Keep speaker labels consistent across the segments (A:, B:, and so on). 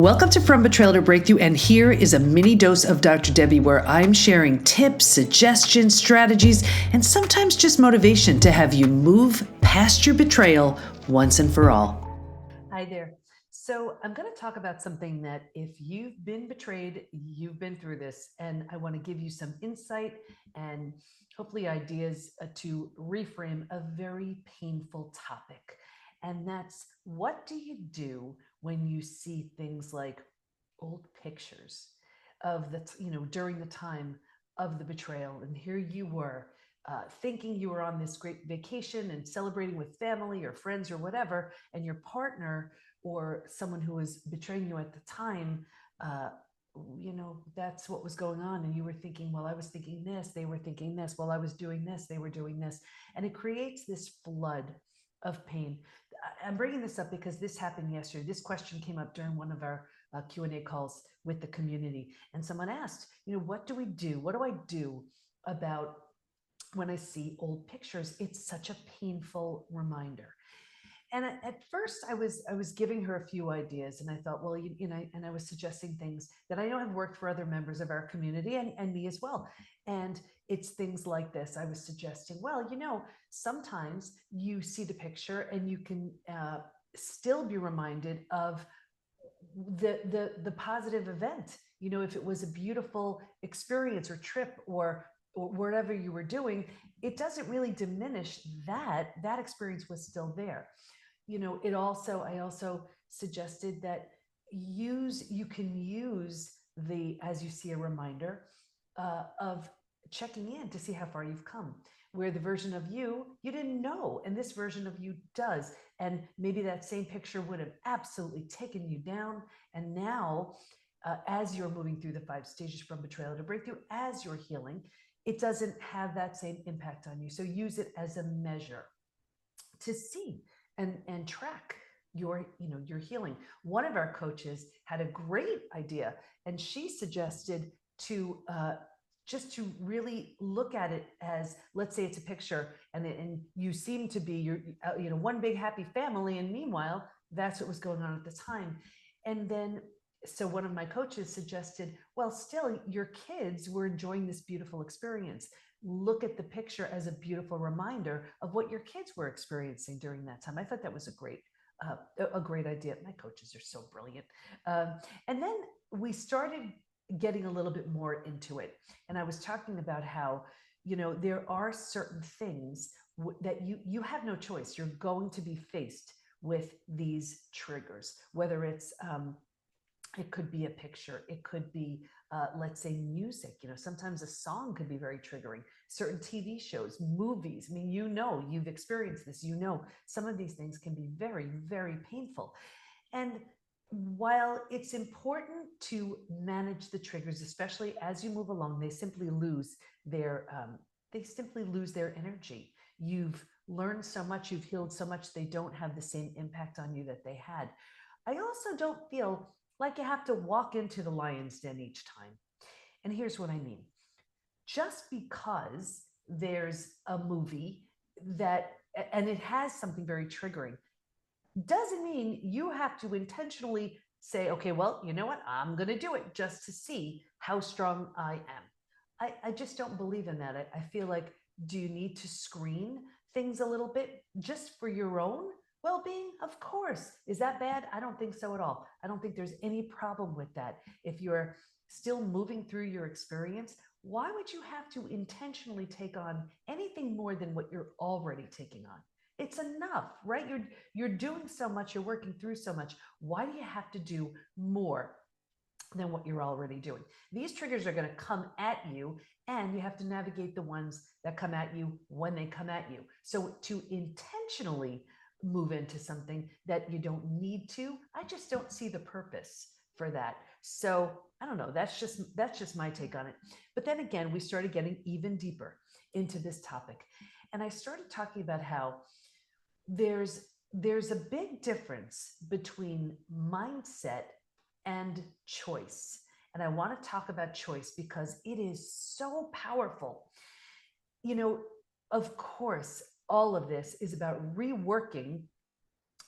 A: Welcome to From Betrayal to Breakthrough, and here is a mini dose of Dr. Debbie where I'm sharing tips, suggestions, strategies, and sometimes just motivation to have you move past your betrayal once and for all. Hi there. So I'm going to talk about something that if you've been betrayed, you've been through this, and I want to give you some insight and hopefully ideas to reframe a very painful topic. And that's, what do you do when you see things like old pictures of during the time of the betrayal, and here you were thinking you were on this great vacation and celebrating with family or friends or whatever, and your partner or someone who was betraying you at the time, that's what was going on. And you were thinking, well, I was thinking this, they were thinking this, while I was doing this, they were doing this. And it creates this flood of pain. I'm bringing this up because this happened yesterday. This question came up during one of our Q&A calls with the community. And someone asked, what do we do? What do I do about when I see old pictures? It's such a painful reminder. And at first I was giving her a few ideas, and I thought, well, and I was suggesting things that I know have worked for other members of our community and me as well. And it's things like this. I was suggesting, well, sometimes you see the picture and you can still be reminded of the positive event. If it was a beautiful experience or trip or whatever you were doing, it doesn't really diminish that experience was still there. I also suggested that you can use as you see a reminder of checking in to see how far you've come, where the version of you didn't know, and this version of you does. And maybe that same picture would have absolutely taken you down. And now, as you're moving through the 5 stages from betrayal to breakthrough, as you're healing, it doesn't have that same impact on you. So use it as a measure to see and track your healing. One of our coaches had a great idea, and she suggested to just to really look at it as, let's say it's a picture, and you seem to be one big happy family, and meanwhile that's what was going on at the time. And then so one of my coaches suggested, well, still your kids were enjoying this beautiful experience. Look at the picture as a beautiful reminder of what your kids were experiencing during that time. I thought that was a great idea. My coaches are so brilliant. And then we started getting a little bit more into it. And I was talking about how, there are certain things that you have no choice. You're going to be faced with these triggers, whether it's, it could be a picture. It could be, let's say, music. Sometimes a song could be very triggering. Certain TV shows, movies. I mean, you've experienced this. Some of these things can be very, very painful. And while it's important to manage the triggers, especially as you move along, they simply lose their energy. You've learned so much, you've healed so much, they don't have the same impact on you that they had. I also don't feel like you have to walk into the lion's den each time. And here's what I mean. Just because there's a movie and it has something very triggering, doesn't mean you have to intentionally say, okay, well, you know what? I'm going to do it just to see how strong I am. I just don't believe in that. I feel like, do you need to screen things a little bit just for your own well-being? Of course. Is that bad? I don't think so at all. I don't think there's any problem with that. If you're still moving through your experience, why would you have to intentionally take on anything more than what you're already taking on? It's enough, right? You're doing so much, you're working through so much. Why do you have to do more than what you're already doing? These triggers are going to come at you, and you have to navigate the ones that come at you when they come at you. So to intentionally move into something that you don't need to, I just don't see the purpose for that. So I don't know, that's just my take on it. But then again, we started getting even deeper into this topic, and I started talking about how there's a big difference between mindset and choice. And I want to talk about choice because it is so powerful. Of course, all of this is about reworking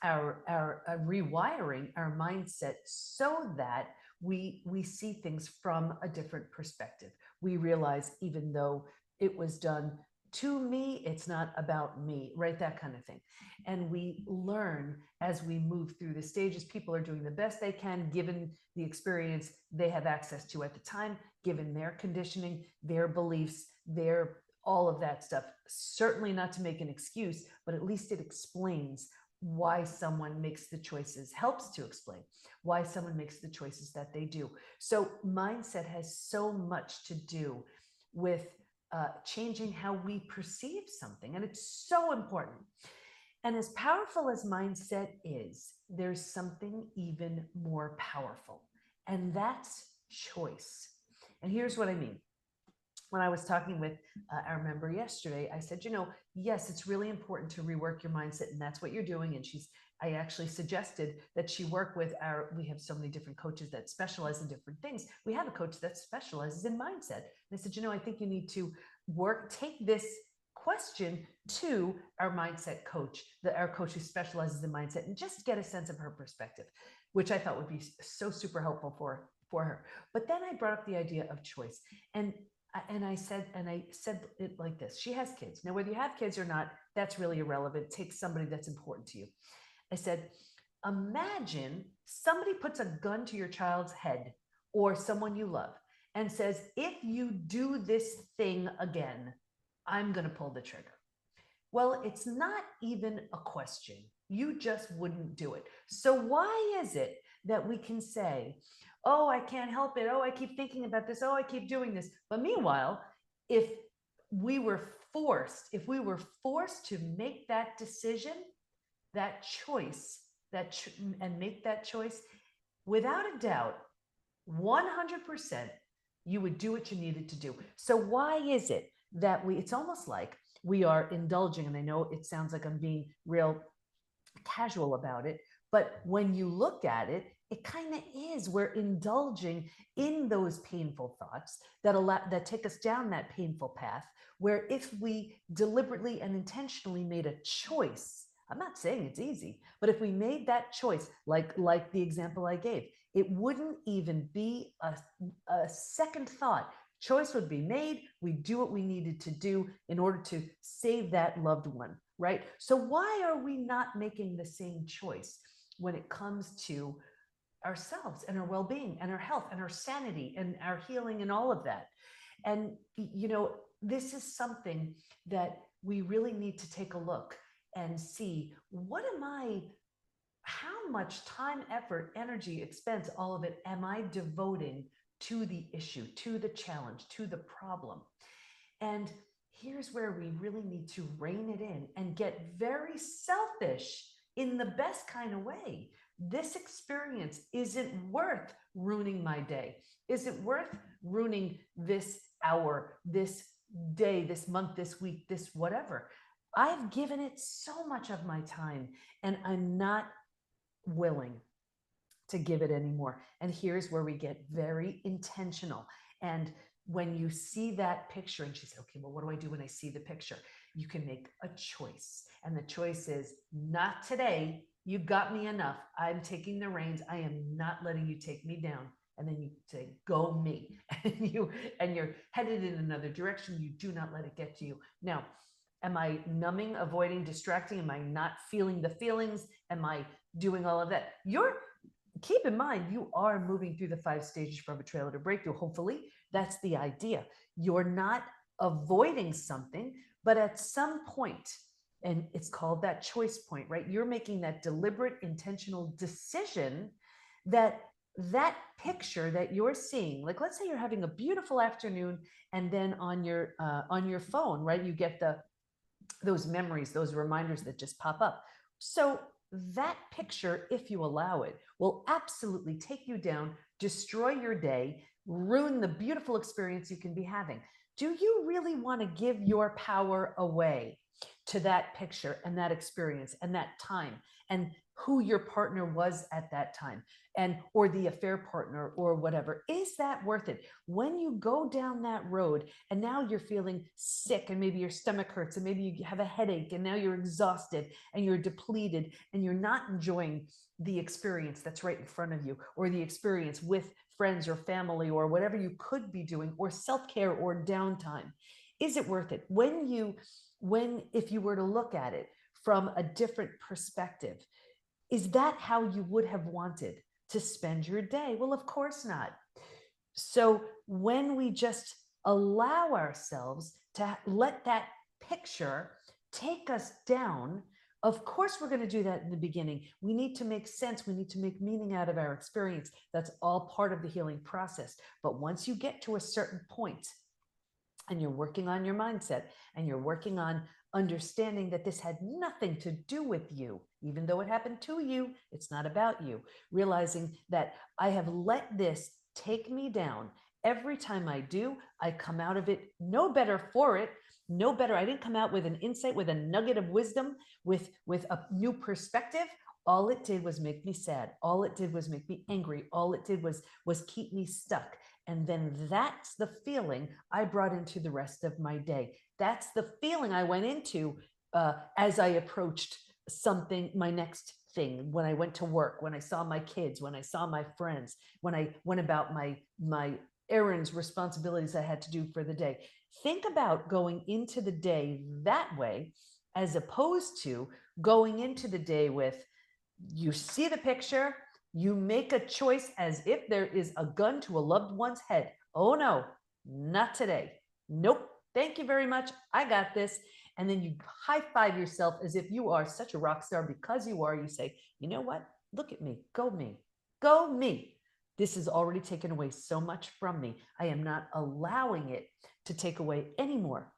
A: rewiring our mindset so that we see things from a different perspective. We realize even though it was done to me, it's not about me, right? That kind of thing. And we learn as we move through the stages. People are doing the best they can given the experience they have access to at the time, given their conditioning, their beliefs, their all of that stuff. Certainly not to make an excuse, but at least it explains why someone makes the choices, helps to explain why someone makes the choices that they do. So mindset has so much to do with changing how we perceive something, and it's so important. And as powerful as mindset is, there's something even more powerful, and that's choice. And here's what I mean. When I was talking with our member yesterday, I said, yes, it's really important to rework your mindset, and that's what you're doing. And I actually suggested that she work with we have so many different coaches that specialize in different things. We have a coach that specializes in mindset. And I said, I think you need to take this question to our mindset coach, our coach who specializes in mindset, and just get a sense of her perspective, which I thought would be so super helpful for her. But then I brought up the idea of choice. And I said it like this. She has kids. Now, whether you have kids or not, that's really irrelevant. Take somebody that's important to you. I said, imagine somebody puts a gun to your child's head or someone you love and says, if you do this thing again, I'm going to pull the trigger. Well, it's not even a question. You just wouldn't do it. So why is it that we can say, oh, I can't help it. Oh, I keep thinking about this. Oh, I keep doing this. But meanwhile, if we were forced to make that decision, that choice, and make that choice, without a doubt, 100%, you would do what you needed to do. So why is it that it's almost like we are indulging, and I know it sounds like I'm being real casual about it, but when you look at it, it kind of is. We're indulging in those painful thoughts that take us down that painful path, where if we deliberately and intentionally made a choice, I'm not saying it's easy, but if we made that choice, like the example I gave, it wouldn't even be a second thought. Choice would be made. We do what we needed to do in order to save that loved one, right? So why are we not making the same choice when it comes to ourselves and our well-being and our health and our sanity and our healing and all of that? And, this is something that we really need to take a look and see, how much time, effort, energy, expense, all of it, am I devoting to the issue, to the challenge, to the problem? And here's where we really need to rein it in and get very selfish in the best kind of way. This experience isn't worth ruining my day. Is it worth ruining this hour, this day, this month, this week, this whatever? I've given it so much of my time, and I'm not willing to give it anymore. And here's where we get very intentional. And when you see that picture, and she said, okay, well, what do I do when I see the picture? You can make a choice. And the choice is, not today. You got me enough. I'm taking the reins. I am not letting you take me down. And then you say, go me. And you're headed in another direction. You do not let it get to you. Now, am I numbing, avoiding, distracting? Am I not feeling the feelings? Am I doing all of that? Keep in mind, you are moving through the 5 stages from betrayal to breakthrough. Hopefully, that's the idea. You're not avoiding something, but at some point, and it's called that choice point, right? You're making that deliberate, intentional decision that picture that you're seeing, like let's say you're having a beautiful afternoon, and then on your phone, right, you get those memories, those reminders that just pop up. So that picture, if you allow it, will absolutely take you down, destroy your day, ruin the beautiful experience you can be having. Do you really want to give your power away to that picture and that experience and that time and who your partner was at that time, and or the affair partner or whatever. Is that worth it? When you go down that road and now you're feeling sick and maybe your stomach hurts and maybe you have a headache and now you're exhausted and you're depleted and you're not enjoying the experience that's right in front of you, or the experience with friends or family or whatever you could be doing, or self-care or downtime, is it worth it? If you were to look at it from a different perspective, is that how you would have wanted to spend your day? Well, of course not. So when we just allow ourselves to let that picture take us down, of course, we're going to do that in the beginning. We need to make sense. We need to make meaning out of our experience. That's all part of the healing process. But once you get to a certain point and you're working on your mindset and you're working on understanding that this had nothing to do with you, even though it happened to you, it's not about you. Realizing that I have let this take me down. Every time I do, I come out of it no better for it, no better. I didn't come out with an insight, with a nugget of wisdom, with a new perspective. All it did was make me sad. All it did was make me angry. All it did was keep me stuck. And then that's the feeling I brought into the rest of my day. That's the feeling I went into as I approached something, my next thing, when I went to work, when I saw my kids, when I saw my friends, when I went about my errands, responsibilities I had to do for the day. Think about going into the day that way, as opposed to going into the day with, you see the picture, you make a choice as if there is a gun to a loved one's head. Oh no, not today. Nope. Thank you very much. I got this. And then you high five yourself as if you are such a rock star, because you are. You say, you know what? Look at me. Go me. Go me. This has already taken away so much from me. I am not allowing it to take away any more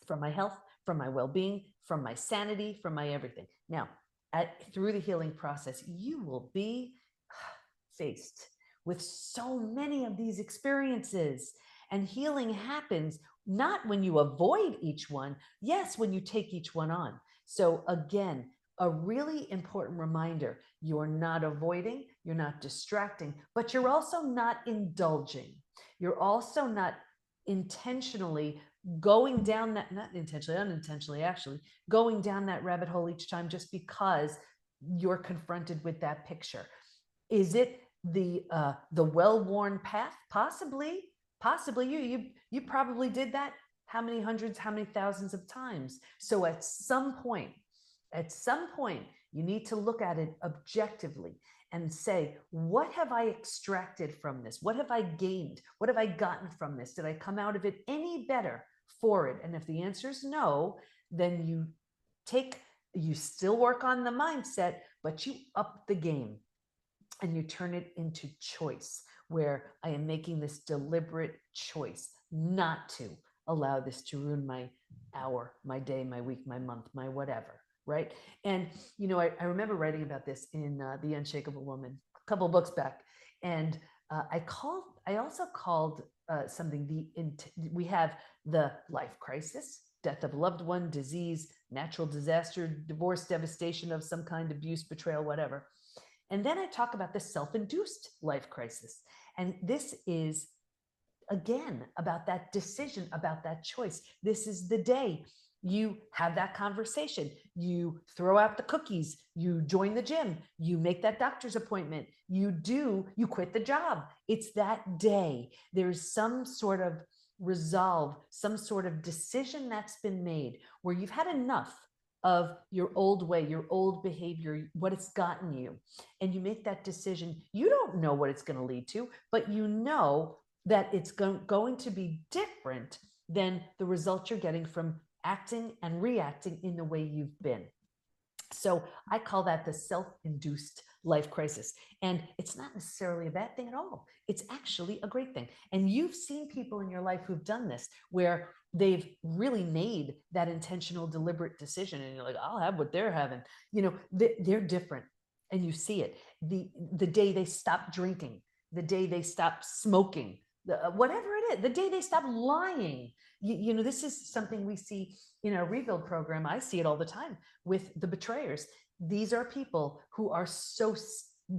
A: from my health, from my well-being, from my sanity, from my everything. Now, through the healing process, you will be faced with so many of these experiences. And healing happens not when you avoid each one, yes, when you take each one on. So again, a really important reminder: you're not avoiding, you're not distracting, but you're also not indulging. You're also not intentionally going down that, not intentionally, unintentionally actually, going down that rabbit hole each time just because you're confronted with that picture. Is it the well-worn path? Possibly. You probably did that how many hundreds, how many thousands of times. So at some point, you need to look at it objectively and say, what have I extracted from this? What have I gained? What have I gotten from this? Did I come out of it any better for it? And if the answer is no, then you still work on the mindset, but you up the game and you turn it into choice, where I am making this deliberate choice not to allow this to ruin my hour, my day, my week, my month, my whatever. Right. And, I remember writing about this in The Unshakable Woman a couple of books back. And I also called something we have the life crisis: death of a loved one, disease, natural disaster, divorce, devastation of some kind, abuse, betrayal, whatever. And then I talk about the self-induced life crisis. And this is, again, about that decision, about that choice. This is the day you have that conversation. You throw out the cookies, you join the gym, you make that doctor's appointment, you quit the job. It's that day. There's some sort of resolve, some sort of decision that's been made where you've had enough of your old way, your old behavior, what it's gotten you. And you make that decision. You don't know what it's going to lead to, but you know that it's going to be different than the results you're getting from acting and reacting in the way you've been. So I call that the self-induced life crisis. And it's not necessarily a bad thing at all. It's actually a great thing. And you've seen people in your life who've done this, where they've really made that intentional, deliberate decision. And you're like, I'll have what they're having. They're different. And you see it. The day they stop drinking, the day they stop smoking, whatever it is, the day they stop lying. You know, this is something we see in our rebuild program. I see it all the time with the betrayers. These are people who are so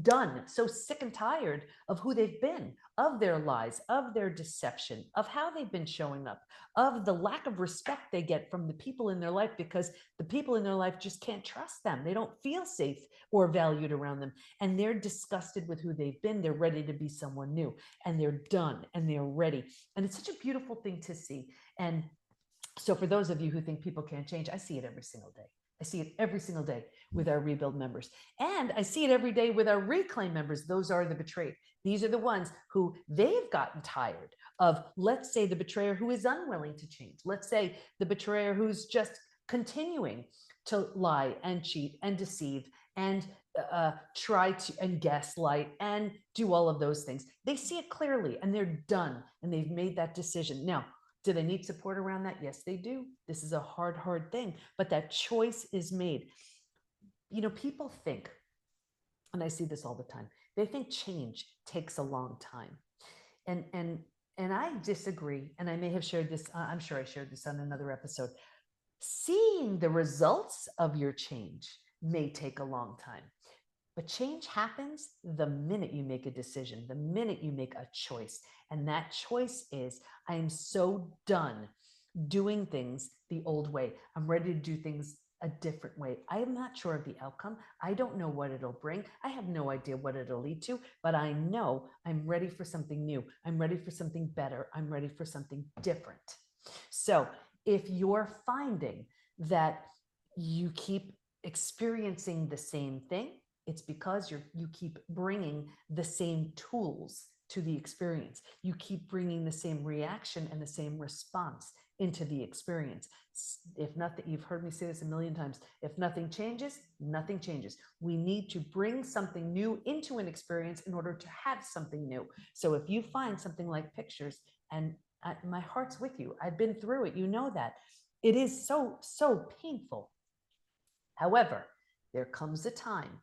A: done, so sick and tired of who they've been, of their lies, of their deception, of how they've been showing up, of the lack of respect they get from the people in their life, because the people in their life just can't trust them. They don't feel safe or valued around them. And they're disgusted with who they've been. They're ready to be someone new, and they're done and they're ready. And it's such a beautiful thing to see. And so for those of you who think people can't change, I see it every single day. I see it every single day with our rebuild members. And I see it every day with our reclaim members. Those are the betrayed. These are the ones who they've gotten tired of, let's say, the betrayer who is unwilling to change. Let's say the betrayer who's just continuing to lie and cheat and deceive and try to and gaslight and do all of those things. They see it clearly and they're done and they've made that decision. Now, do they need support around that? Yes, they do. This is a hard thing, but that choice is made. You know, people think, and I see this all the time, they think change takes a long time. And I disagree. And I may have shared this, I'm sure I shared this on another episode. Seeing the results of your change may take a long time. But change happens the minute you make a decision, the minute you make a choice. And that choice is, I am so done doing things the old way. I'm ready to do things a different way. I am not sure of the outcome. I don't know what it'll bring. I have no idea what it'll lead to, but I know I'm ready for something new. I'm ready for something better. I'm ready for something different. So if you're finding that you keep experiencing the same thing, it's because you keep bringing the same tools to the experience. You keep bringing the same reaction and the same response into the experience. If nothing, you've heard me say this a million times, if nothing changes, nothing changes. We need to bring something new into an experience in order to have something new. So if you find something like pictures, and my heart's with you, I've been through it, you know that. It is so painful. However, there comes a time,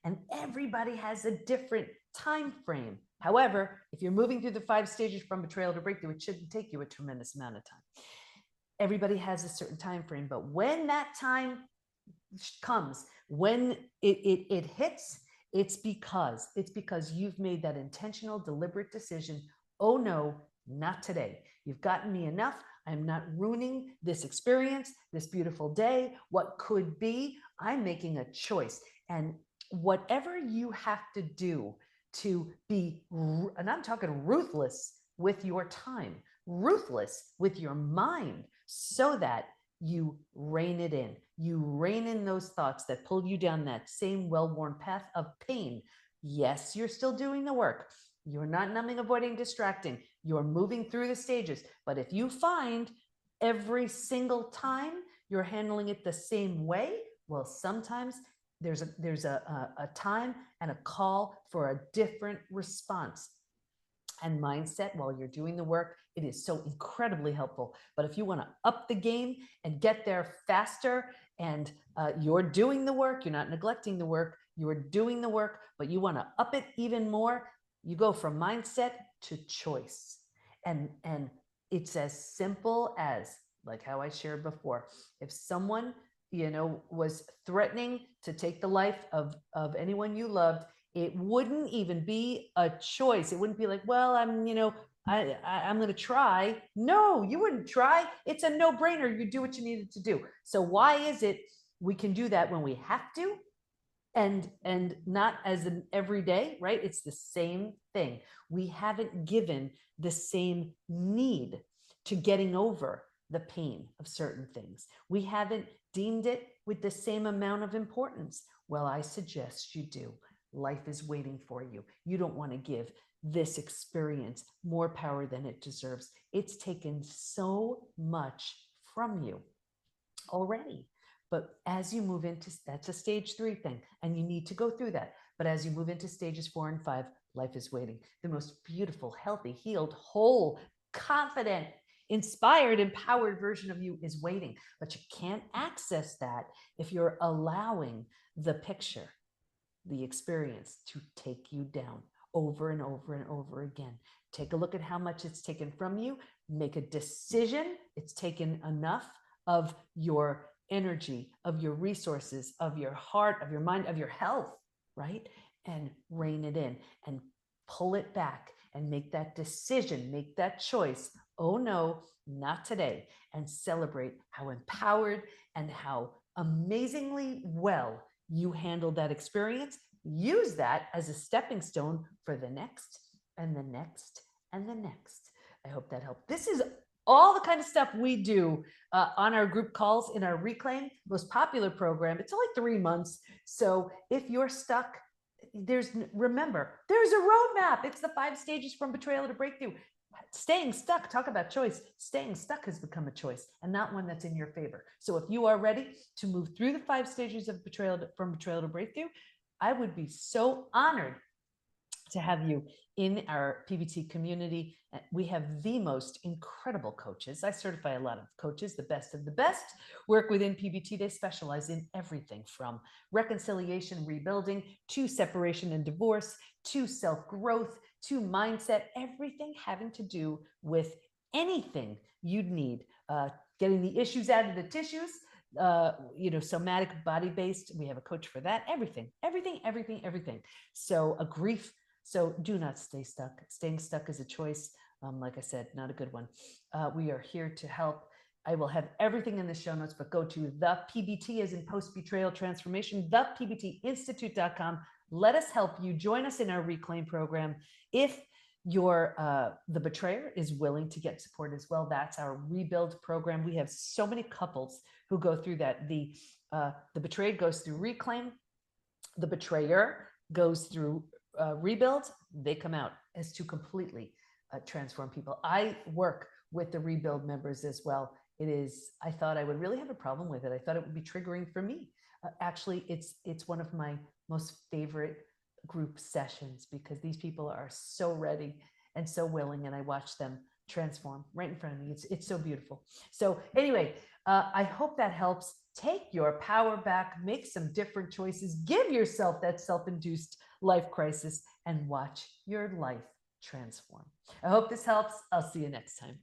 A: and everybody has a different time frame. However, if you're moving through the 5 stages from betrayal to breakthrough, it shouldn't take you a tremendous amount of time. Everybody has a certain time frame, but when that time comes, when it hits, it's because you've made that intentional, deliberate decision. Oh no, not today. You've gotten me enough. I'm not ruining this experience, this beautiful day, what could be. I'm making a choice. And whatever you have to do to be, and I'm talking ruthless with your time, ruthless with your mind, so that you rein it in. You rein in those thoughts that pull you down that same well-worn path of pain. Yes, you're still doing the work. You're not numbing, avoiding, distracting. You're moving through the stages. But if you find every single time you're handling it the same way, well, sometimes there's a time and a call for a different response. And mindset, while you're doing the work, it is so incredibly helpful. But if you want to up the game and get there faster, and you're doing the work, you're not neglecting the work, you're doing the work, but you want to up it even more, you go from mindset to choice. And it's as simple as, like how I shared before, if someone, you know, was threatening to take the life of anyone you loved, it wouldn't even be a choice. It wouldn't be like, well, I'm going to try. No, you wouldn't try. It's a no-brainer. You do what you needed to do. So why is it we can do that when we have to, and not as an everyday, right? It's the same thing. We haven't given the same need to getting over the pain of certain things. We haven't deemed it with the same amount of importance. Well, I suggest you do. Life is waiting for you. You don't want to give this experience more power than it deserves. It's taken so much from you already. But as you move into, that's a stage 3 thing, and you need to go through that. But as you move into stages 4 and 5, life is waiting. The most beautiful, healthy, healed, whole, confident, inspired, empowered version of you is waiting. But you can't access that if you're allowing the picture, the experience, to take you down. over and over and over again. Take a look at how much it's taken from you. Make a decision. It's taken enough of your energy, of your resources, of your heart, of your mind, of your health, right? And rein it in and pull it back and make that decision, make that choice. Oh no, not today. And celebrate how empowered and how amazingly well you handled that experience. Use that as a stepping stone for the next and the next and the next. I hope that helped. This is all the kind of stuff we do on our group calls in our Reclaim, most popular program. It's only 3 months. So if you're stuck, remember, there's a roadmap. It's the 5 stages from betrayal to breakthrough. Staying stuck, talk about choice. Staying stuck has become a choice and not one that's in your favor. So if you are ready to move through the 5 stages of from betrayal to breakthrough, I would be so honored to have you in our PBT community. We have the most incredible coaches. I certify a lot of coaches, the best of the best, work within PBT. They specialize in everything from reconciliation, rebuilding, to separation and divorce, to self-growth, to mindset, everything having to do with anything you'd need, getting the issues out of the tissues, somatic, body-based. We have a coach for that. Everything. So a grief. So do not stay stuck. Staying stuck is a choice. Like I said, not a good one. We are here to help. I will have everything in the show notes, but go to the PBT as in post-betrayal transformation, thepbtinstitute.com. Let us help you. Join us in our Reclaim program. If the betrayer is willing to get support as well, that's our Rebuild program. We have so many couples who go through that. The betrayed goes through Reclaim. The betrayer goes through Rebuild. They come out as two completely transformed people. I work with the Rebuild members as well. I thought I would really have a problem with it. I thought it would be triggering for me. Actually, it's one of my most favorite group sessions because these people are so ready and so willing, and I watch them transform right in front of me. It's so beautiful. So anyway, I hope that helps. Take your power back, make some different choices, give yourself that self-induced life crisis, and watch your life transform. I hope this helps. I'll see you next time.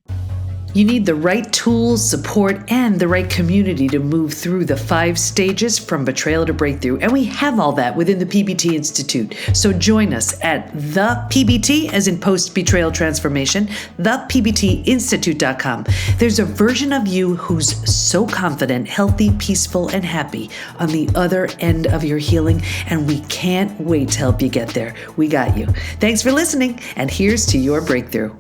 A: You need the right tools, support, and the right community to move through the 5 stages from betrayal to breakthrough. And we have all that within the PBT Institute. So join us at the PBT, as in post-betrayal transformation, thepbtinstitute.com. There's a version of you who's so confident, healthy, peaceful, and happy on the other end of your healing. And we can't wait to help you get there. We got you. Thanks for listening. And here's to your breakthrough.